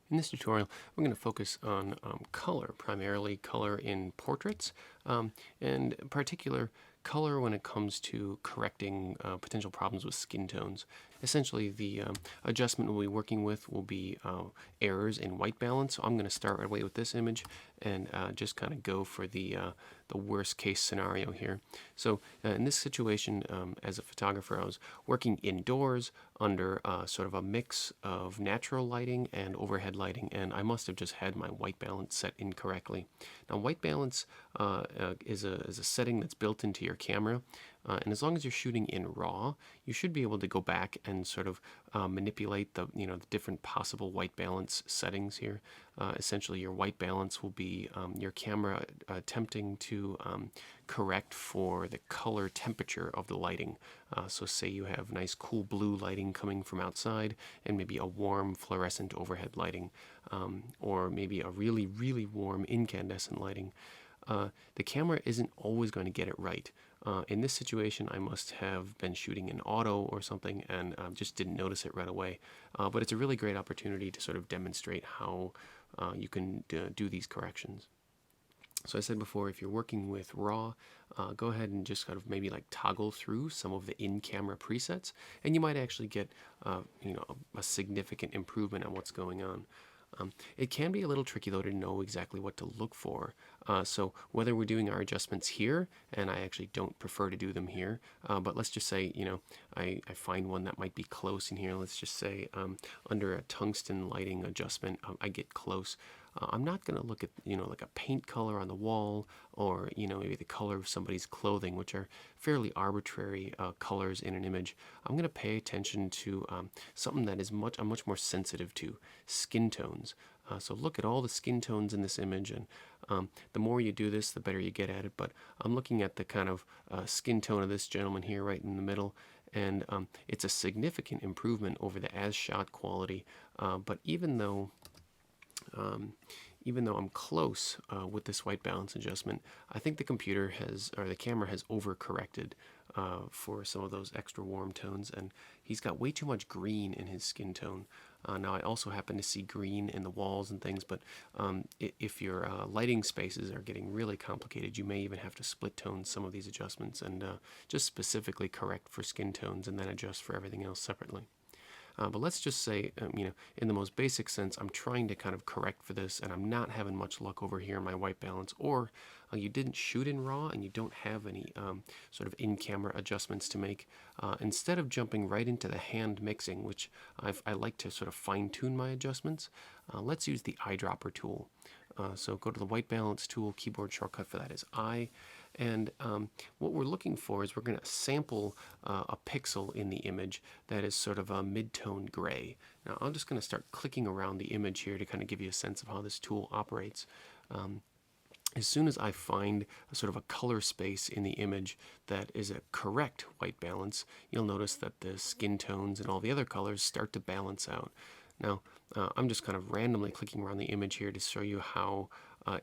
In this tutorial, we're going to focus on color, primarily color in portraits, and in particular, color when it comes to correcting potential problems with skin tones. Essentially, the adjustment we'll be working with will be errors in white balance. So I'm going to start right away with this image and just kind of go for the worst case scenario here. So in this situation, as a photographer, I was working indoors under sort of a mix of natural lighting and overhead lighting, and I must have just had my white balance set incorrectly. Now, white balance is a setting that's built into your camera, and as long as you're shooting in RAW, you should be able to go back and sort of manipulate the the different possible white balance settings here. Essentially, your white balance will be your camera attempting to correct for the color temperature of the lighting. So say you have nice cool blue lighting coming from outside and maybe a warm fluorescent overhead lighting, or maybe a really, really warm incandescent lighting. The camera isn't always going to get it right. In this situation, I must have been shooting in auto or something and just didn't notice it right away. But it's a really great opportunity to sort of demonstrate how you can do these corrections. So I said before, if you're working with RAW, go ahead and just kind of maybe like toggle through some of the in-camera presets, and you might actually get a significant improvement on what's going on. It can be a little tricky though to know exactly what to look for. So whether we're doing our adjustments here, and I actually don't prefer to do them here, but let's just say, I find one that might be close in here. Let's just say under a tungsten lighting adjustment, I get close. I'm not going to look at, like a paint color on the wall or, maybe the color of somebody's clothing, which are fairly arbitrary colors in an image. I'm going to pay attention to something that is I'm much more sensitive to, skin tones. So look at all the skin tones in this image, and the more you do this, the better you get at it. But I'm looking at the kind of skin tone of this gentleman here right in the middle, and it's a significant improvement over the as shot quality. But even though I'm close with this white balance adjustment, I think the computer has, or the camera has overcorrected for some of those extra warm tones, and he's got way too much green in his skin tone. Now, I also happen to see green in the walls and things, but if your lighting spaces are getting really complicated, you may even have to split tone some of these adjustments and just specifically correct for skin tones and then adjust for everything else separately. But let's just say, in the most basic sense, I'm trying to kind of correct for this, and I'm not having much luck over here in my white balance, or you didn't shoot in RAW and you don't have any sort of in-camera adjustments to make. Instead of jumping right into the hand mixing, which I like to sort of fine-tune my adjustments, let's use the eyedropper tool. So go to the white balance tool, keyboard shortcut for that is I. And what we're looking for is we're going to sample a pixel in the image that is sort of a mid-tone gray. Now I'm just going to start clicking around the image here to kind of give you a sense of how this tool operates. As soon as I find a sort of a color space in the image that is a correct white balance, you'll notice that the skin tones and all the other colors start to balance out. Now, I'm just kind of randomly clicking around the image here to show you how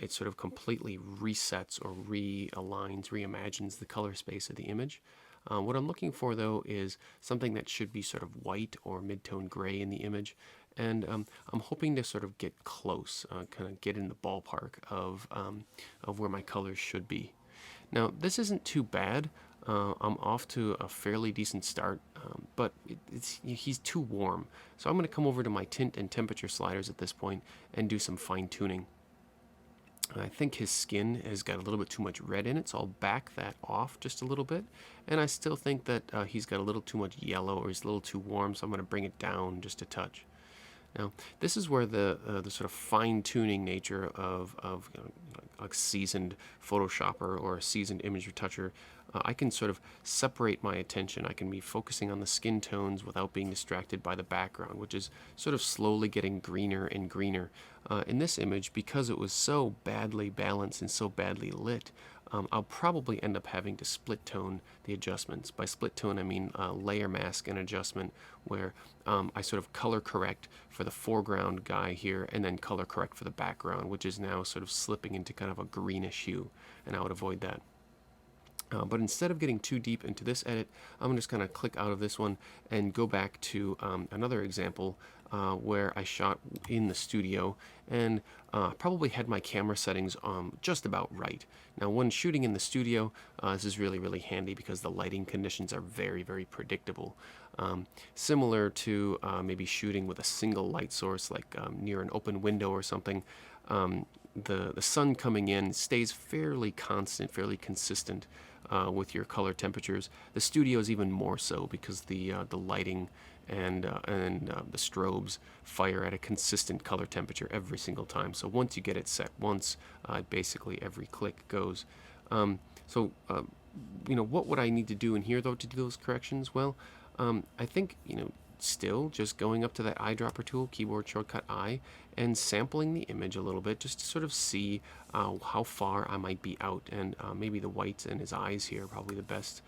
it sort of completely resets or realigns, reimagines the color space of the image. What I'm looking for, though, is something that should be sort of white or mid-tone gray in the image. And I'm hoping to sort of get close, kind of get in the ballpark of where my colors should be. Now, this isn't too bad. I'm off to a fairly decent start, but he's too warm. So I'm going to come over to my tint and temperature sliders at this point and do some fine tuning. I think his skin has got a little bit too much red in it, so I'll back that off just a little bit. And I still think that he's got a little too much yellow, or he's a little too warm, so I'm going to bring it down just a touch. Now, this is where the sort of fine-tuning nature of a seasoned Photoshopper or a seasoned image retoucher, I can sort of separate my attention. I can be focusing on the skin tones without being distracted by the background, which is sort of slowly getting greener and greener. In this image, because it was so badly balanced and so badly lit, I'll probably end up having to split tone the adjustments. By split tone, I mean layer mask and adjustment, where I sort of color correct for the foreground guy here and then color correct for the background, which is now sort of slipping into kind of a greenish hue, and I would avoid that. But instead of getting too deep into this edit, I'm just going to click out of this one and go back to another example where I shot in the studio, and probably had my camera settings just about right. Now, when shooting in the studio, this is really, really handy because the lighting conditions are very, very predictable. Similar to maybe shooting with a single light source, like near an open window or something. The sun coming in stays fairly constant, fairly consistent with your color temperatures. The studio is even more so because the lighting and the strobes fire at a consistent color temperature every single time. So once you get it set once, basically every click goes. So what would I need to do in here though to do those corrections? Well, I think still just going up to that eyedropper tool, keyboard shortcut I, and sampling the image a little bit just to sort of see how far I might be out, and maybe the whites in his eyes here are probably the best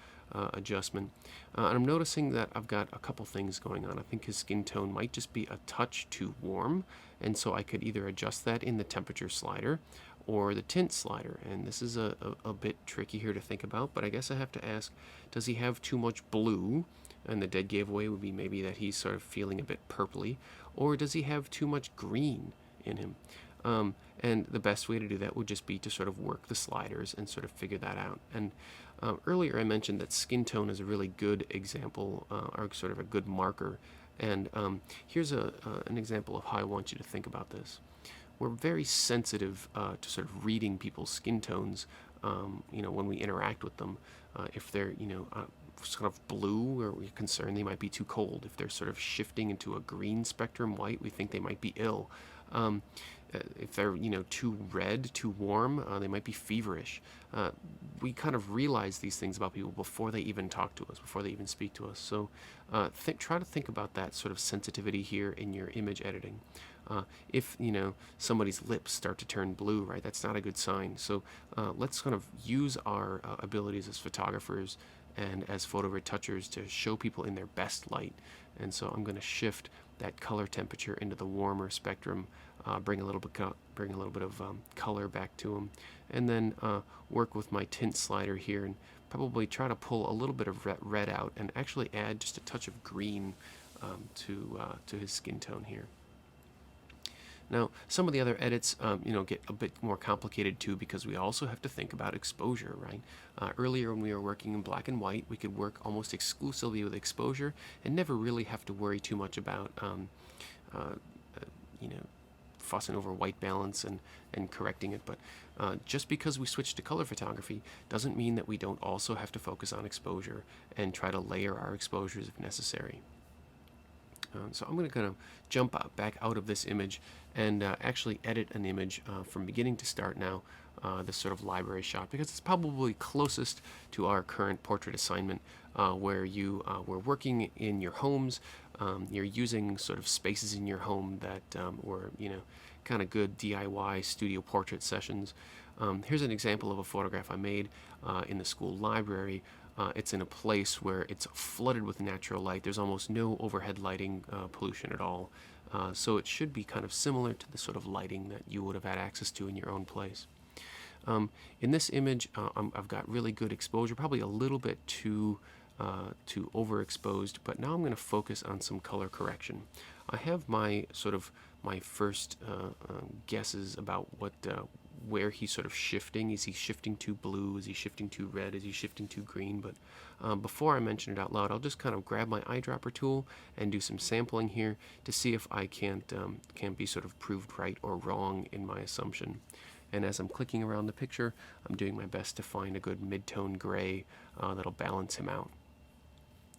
adjustment. And I'm noticing that I've got a couple things going on. I think his skin tone might just be a touch too warm, and so I could either adjust that in the temperature slider or the tint slider. And this is a bit tricky here to think about, but I guess I have to ask, does he have too much blue? And the dead giveaway would be maybe that he's sort of feeling a bit purpley, or does he have too much green in him? And the best way to do that would just be to sort of work the sliders and sort of figure that out. And earlier I mentioned that skin tone is a really good example, or sort of a good marker. And here's an example of how I want you to think about this. We're very sensitive to sort of reading people's skin tones, when we interact with them. If they're, sort of blue, or we're concerned they might be too cold. If they're sort of shifting into a green spectrum white, we think they might be ill. If they're too red, too warm, they might be feverish. We kind of realize these things about people before they even talk to us, before they even speak to us. So try to think about that sort of sensitivity here in your image editing. If somebody's lips start to turn blue, right, that's not a good sign. So let's kind of use our abilities as photographers and as photo retouchers to show people in their best light. And so I'm going to shift that color temperature into the warmer spectrum, bring a little bit of color back to them, and then work with my tint slider here and probably try to pull a little bit of red out and actually add just a touch of green to his skin tone here. Now, some of the other edits, get a bit more complicated too, because we also have to think about exposure, right? Earlier when we were working in black and white, we could work almost exclusively with exposure and never really have to worry too much about, fussing over white balance and correcting it. But just because we switch to color photography doesn't mean that we don't also have to focus on exposure and try to layer our exposures if necessary. So I'm going to kind of jump back out of this image and actually edit an image from beginning to start now, this sort of library shot, because it's probably closest to our current portrait assignment, where you were working in your homes. You're using sort of spaces in your home that were, kind of good DIY studio portrait sessions. Here's an example of a photograph I made in the school library. It's in a place where it's flooded with natural light. There's almost no overhead lighting pollution at all. So it should be kind of similar to the sort of lighting that you would have had access to in your own place. In this image, I've got really good exposure, probably a little bit too overexposed, but now I'm going to focus on some color correction. I have my first guesses about where he's sort of shifting. Is he shifting to blue? Is he shifting to red? Is he shifting to green? But before I mention it out loud, I'll just kind of grab my eyedropper tool and do some sampling here to see if I can't be sort of proved right or wrong in my assumption. And as I'm clicking around the picture, I'm doing my best to find a good mid-tone gray that'll balance him out.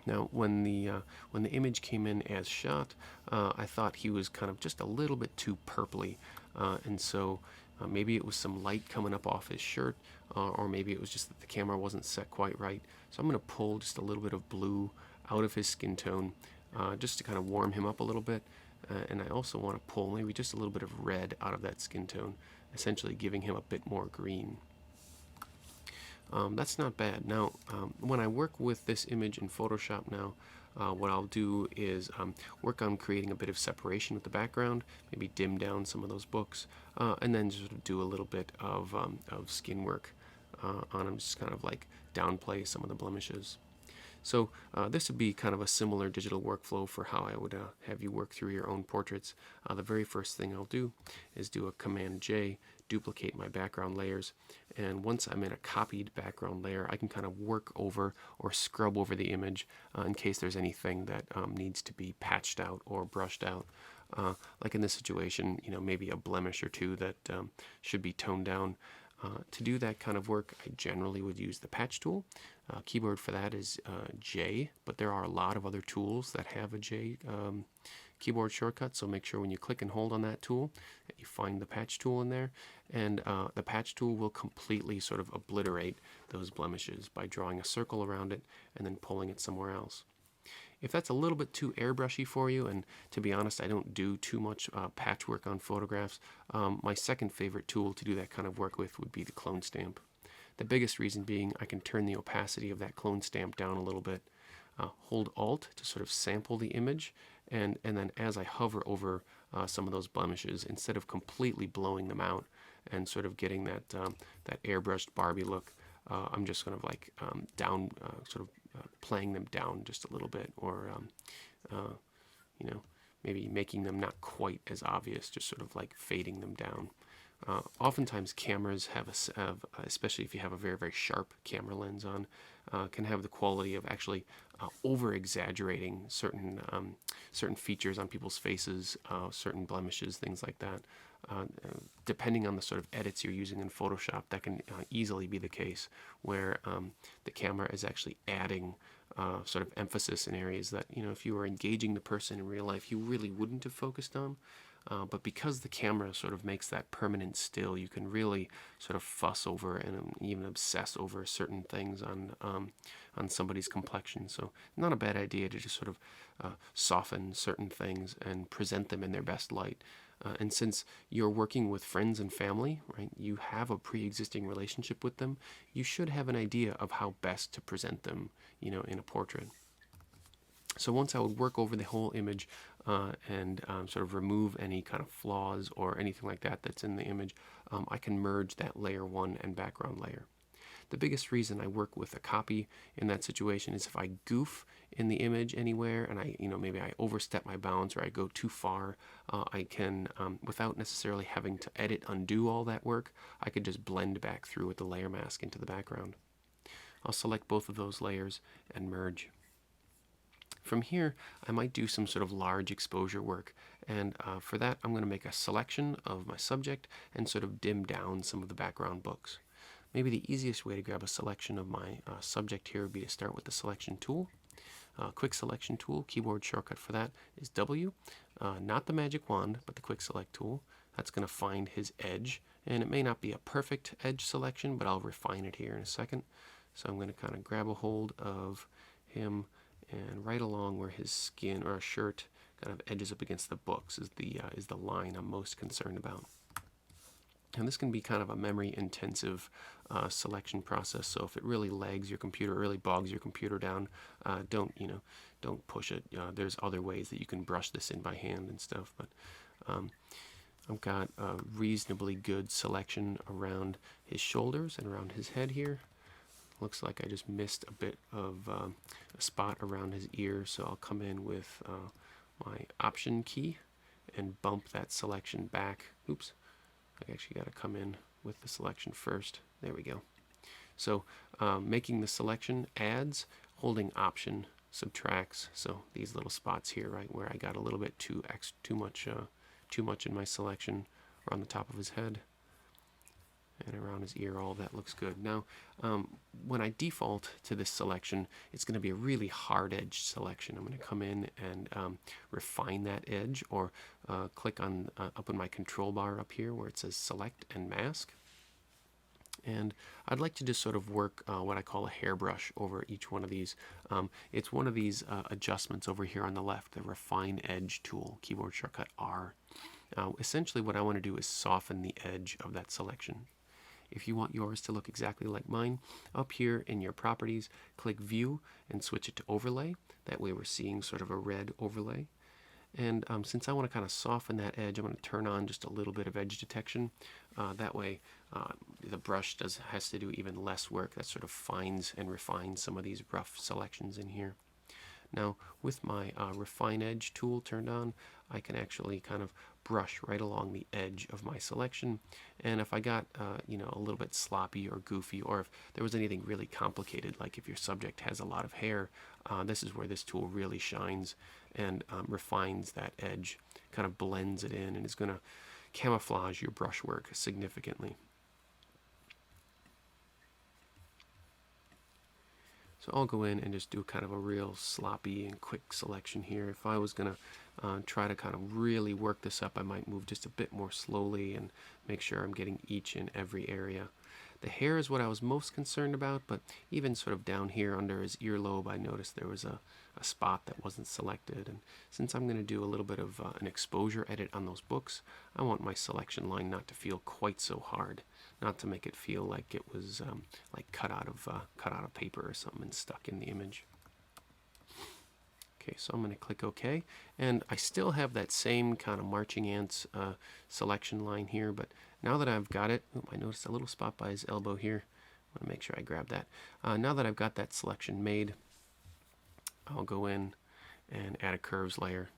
Now, when the image came in as shot, I thought he was kind of just a little bit too purpley, and so maybe it was some light coming up off his shirt, or maybe it was just that the camera wasn't set quite right. So I'm going to pull just a little bit of blue out of his skin tone, just to kind of warm him up a little bit, and I also want to pull maybe just a little bit of red out of that skin tone, essentially giving him a bit more green. That's not bad. Now, when I work with this image in Photoshop now, what I'll do is work on creating a bit of separation with the background, maybe dim down some of those books, and then just do a little bit of skin work on them, just kind of like downplay some of the blemishes. So this would be kind of a similar digital workflow for how I would have you work through your own portraits. The very first thing I'll do is do a Command J, duplicate my background layers, and once I'm in a copied background layer, I can kind of work over or scrub over the image in case there's anything that needs to be patched out or brushed out. Like in this situation, maybe a blemish or two that should be toned down. To do that kind of work, I generally would use the patch tool. Keyboard for that is J, but there are a lot of other tools that have a J keyboard shortcut, so make sure when you click and hold on that tool that you find the patch tool in there, and the patch tool will completely sort of obliterate those blemishes by drawing a circle around it and then pulling it somewhere else. If that's a little bit too airbrushy for you, and to be honest, I don't do too much patchwork on photographs, my second favorite tool to do that kind of work with would be the clone stamp. The biggest reason being I can turn the opacity of that clone stamp down a little bit. Hold Alt to sort of sample the image, and then as I hover over some of those blemishes, instead of completely blowing them out and sort of getting that airbrushed Barbie look, I'm just kind of like down, sort of playing them down just a little bit, or maybe making them not quite as obvious, just sort of like fading them down. Oftentimes cameras have, especially if you have a very, very sharp camera lens on, can have the quality of actually over-exaggerating certain features on people's faces, certain blemishes, things like that. Depending on the sort of edits you're using in Photoshop, that can easily be the case, where the camera is actually adding sort of emphasis in areas that, if you were engaging the person in real life, you really wouldn't have focused on. But because the camera sort of makes that permanent still, you can really sort of fuss over and even obsess over certain things on somebody's complexion. So not a bad idea to just sort of soften certain things and present them in their best light. And since you're working with friends and family, right, you have a pre-existing relationship with them, you should have an idea of how best to present them, in a portrait. So once I would work over the whole image and sort of remove any kind of flaws or anything like that that's in the image, I can merge that layer 1 and background layer. The biggest reason I work with a copy in that situation is if I goof in the image anywhere and maybe I overstep my bounds or I go too far, I can, without necessarily having to edit, undo all that work, I could just blend back through with the layer mask into the background. I'll select both of those layers and merge. From here, I might do some sort of large exposure work, and for that I'm going to make a selection of my subject and sort of dim down some of the background books. Maybe the easiest way to grab a selection of my subject here would be to start with the selection tool. Quick selection tool, keyboard shortcut for that is W. Not the magic wand, but the quick select tool. That's going to find his edge, and it may not be a perfect edge selection, but I'll refine it here in a second. So I'm going to kind of grab a hold of him, and right along where his skin or a shirt kind of edges up against the books is the line I'm most concerned about. And this can be kind of a memory intensive selection process, so if it really lags your computer, really bogs your computer down, don't push it. There's other ways that you can brush this in by hand and stuff, but I've got a reasonably good selection around his shoulders and around his head here. Looks like I just missed a bit of a spot around his ear, so I'll come in with my Option key and bump that selection back. Oops, I actually got to come in with the selection first. There we go. So making the selection adds, holding Option subtracts. So these little spots here, right, where I got a little bit too much in my selection around the top of his head and around his ear, all that looks good. Now, when I default to this selection, it's going to be a really hard edge selection. I'm going to come in and refine that edge, or click on up in my control bar up here where it says Select and Mask. And I'd like to just sort of work what I call a hairbrush over each one of these. It's one of these adjustments over here on the left, the Refine Edge tool, keyboard shortcut R. Essentially what I want to do is soften the edge of that selection. If you want yours to look exactly like mine, up here in your properties, click View and switch it to Overlay. That way we're seeing sort of a red overlay. And since I want to kind of soften that edge, I'm going to turn on just a little bit of edge detection. That way the brush has to do even less work. That sort of fines and refines some of these rough selections in here. Now, with my Refine Edge tool turned on, I can actually kind of brush right along the edge of my selection. And if I got, a little bit sloppy or goofy, or if there was anything really complicated, like if your subject has a lot of hair, this is where this tool really shines and refines that edge, kind of blends it in, and is going to camouflage your brushwork significantly. So I'll go in and just do kind of a real sloppy and quick selection here. If I was going to try to kind of really work this up, I might move just a bit more slowly and make sure I'm getting each and every area. The hair is what I was most concerned about, but even sort of down here under his earlobe, I noticed there was a spot that wasn't selected. And since I'm going to do a little bit of an exposure edit on those books, I want my selection line not to feel quite so hard, not to make it feel like it was like cut out of paper or something and stuck in the image. Okay, so I'm going to click OK, and I still have that same kind of marching ants selection line here, but now that I've got it, I noticed a little spot by his elbow here. I want to make sure I grab that. Now that I've got that selection made, I'll go in and add a curves layer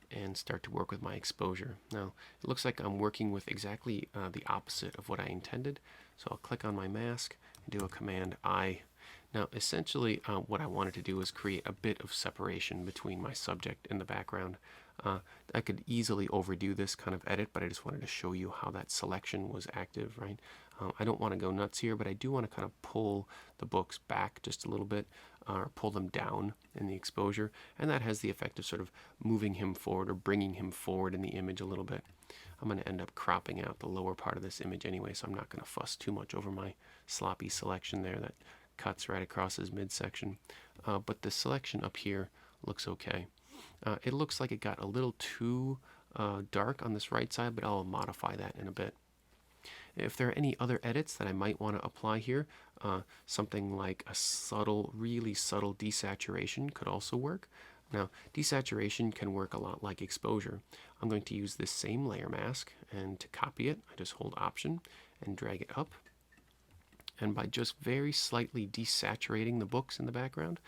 and start to work with my exposure. Now, it looks like I'm working with exactly the opposite of what I intended, so I'll click on my mask and do a Command I. Now, essentially, what I wanted to do was create a bit of separation between my subject and the background. I could easily overdo this kind of edit, but I just wanted to show you how that selection was active, right? I don't want to go nuts here, but I do want to kind of pull the books back just a little bit, or pull them down in the exposure, and that has the effect of sort of moving him forward or bringing him forward in the image a little bit. I'm going to end up cropping out the lower part of this image anyway, so I'm not going to fuss too much over my sloppy selection there that cuts right across his midsection. But the selection up here looks okay. It looks like it got a little too dark on this right side, but I'll modify that in a bit. If there are any other edits that I might want to apply here, something like a subtle, really subtle desaturation could also work. Now, desaturation can work a lot like exposure. I'm going to use this same layer mask, and to copy it, I just hold Option and drag it up. And by just very slightly desaturating the books in the background,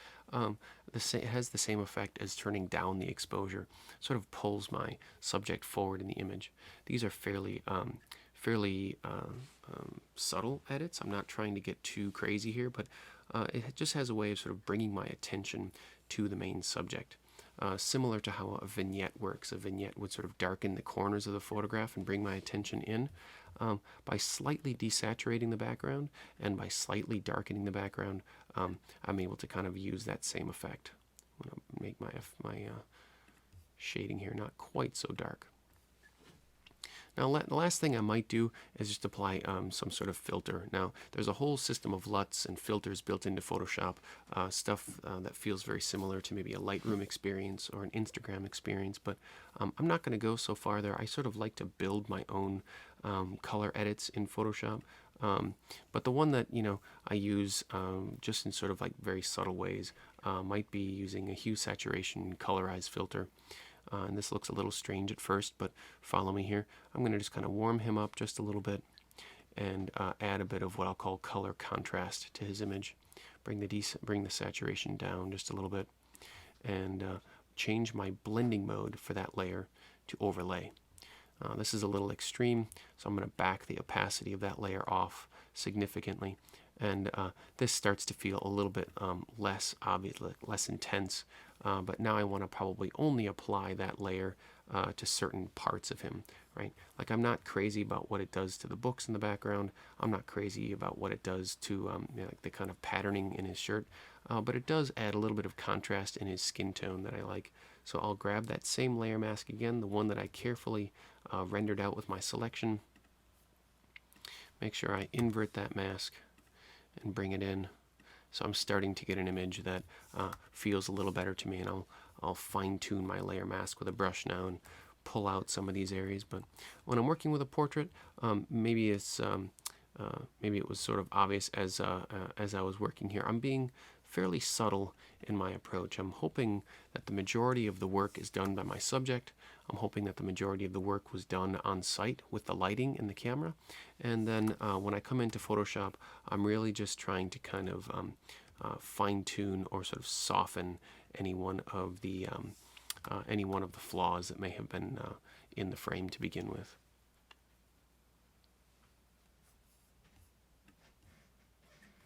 it has the same effect as turning down the exposure. Sort of pulls my subject forward in the image. These are fairly subtle edits. I'm not trying to get too crazy here, but it just has a way of sort of bringing my attention to the main subject. Similar to how a vignette works. A vignette would sort of darken the corners of the photograph and bring my attention in. By slightly desaturating the background and by slightly darkening the background, I'm able to kind of use that same effect. I'm going to make my shading here not quite so dark. Now, the last thing I might do is just apply some sort of filter. Now, there's a whole system of LUTs and filters built into Photoshop, stuff that feels very similar to maybe a Lightroom experience or an Instagram experience, but I'm not going to go so far there. I sort of like to build my own color edits in Photoshop. But the one that I use just in sort of like very subtle ways might be using a hue saturation colorized filter. And this looks a little strange at first, but follow me here. I'm going to just kind of warm him up just a little bit and add a bit of what I'll call color contrast to his image. Bring the saturation down just a little bit and change my blending mode for that layer to overlay. This is a little extreme, so I'm going to back the opacity of that layer off significantly. And this starts to feel a little bit less obvious, less intense. But now I want to probably only apply that layer to certain parts of him, right? Like, I'm not crazy about what it does to the books in the background. I'm not crazy about what it does to like the kind of patterning in his shirt. But it does add a little bit of contrast in his skin tone that I like. So I'll grab that same layer mask again, the one that I carefully rendered out with my selection. Make sure I invert that mask and bring it in. So I'm starting to get an image that feels a little better to me, and I'll fine-tune my layer mask with a brush now and pull out some of these areas. But when I'm working with a portrait, maybe it was sort of obvious as I was working here. I'm being fairly subtle in my approach. I'm hoping that the majority of the work is done by my subject. I'm hoping that the majority of the work was done on site with the lighting in the camera. And then when I come into Photoshop, I'm really just trying to kind of fine-tune or sort of soften any one of the flaws that may have been in the frame to begin with.